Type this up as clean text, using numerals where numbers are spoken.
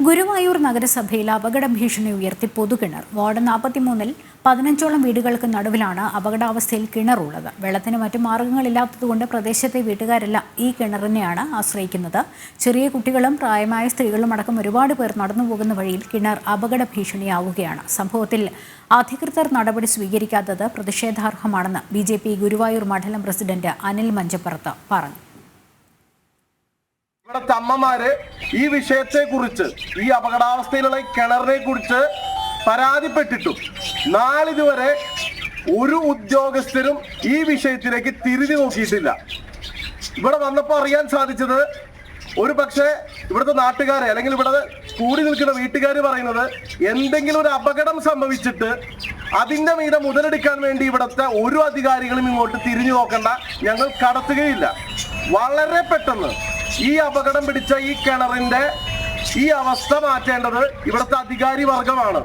ഗുരുവായൂർ നഗരസഭയിൽ അപകട ഭീഷണി ഉയർത്തി പൊതുകിണർ. വാർഡ് 43-ൽ 15ഓളം വീടുകൾക്ക് നടുവിലാണ് അപകടാവസ്ഥയിൽ കിണറുള്ളത്. വെള്ളത്തിന് മറ്റു മാർഗങ്ങളില്ലാത്തതുകൊണ്ട് പ്രദേശത്തെ വീട്ടുകാരെല്ലാം ഈ കിണറിനെയാണ് ആശ്രയിക്കുന്നത്. ചെറിയ കുട്ടികളും പ്രായമായ സ്ത്രീകളും അടക്കം ഒരുപാട് പേർ നടന്നുപോകുന്ന വഴിയിൽ കിണർ അപകട ഭീഷണിയാവുകയാണ്. സംഭവത്തിൽ അധികൃതർ നടപടി സ്വീകരിക്കാത്തത് പ്രതിഷേധാർഹമാണെന്ന് BJP ഗുരുവായൂർ മണ്ഡലം പ്രസിഡന്റ് അനിൽ മഞ്ചപ്പുറത്ത് പറഞ്ഞു. ഇവിടുത്തെ അമ്മമാര് ഈ വിഷയത്തെക്കുറിച്ച്, ഈ അപകടാവസ്ഥയിലുള്ള കിണറിനെ കുറിച്ച് പരാതിപ്പെട്ടിട്ടും നാളിതുവരെ ഒരു ഉദ്യോഗസ്ഥരും ഈ വിഷയത്തിലേക്ക് തിരിഞ്ഞു നോക്കിയിട്ടില്ല. ഇവിടെ വന്നപ്പോൾ അറിയാൻ സാധിച്ചത്, ഒരു പക്ഷേ ഇവിടുത്തെ നാട്ടുകാരെ അല്ലെങ്കിൽ ഇവിടെ കൂടി നിൽക്കുന്ന വീട്ടുകാർ പറയുന്നത്, എന്തെങ്കിലും ഒരു അപകടം സംഭവിച്ചിട്ട് അതിൻ്റെ മീതെ മുതലെടുക്കാൻ വേണ്ടി ഇവിടുത്തെ ഒരു അധികാരികളും ഇങ്ങോട്ട് തിരിഞ്ഞു നോക്കണ്ട, ഞങ്ങൾ കടത്തുകയില്ല. വളരെ പെട്ടെന്ന് ഈ അപകടം പിടിച്ച ഈ കിണറിന്റെ ഈ അവസ്ഥ മാറ്റേണ്ടത് ഇവിടുത്തെ അധികാരി വർഗമാണ്.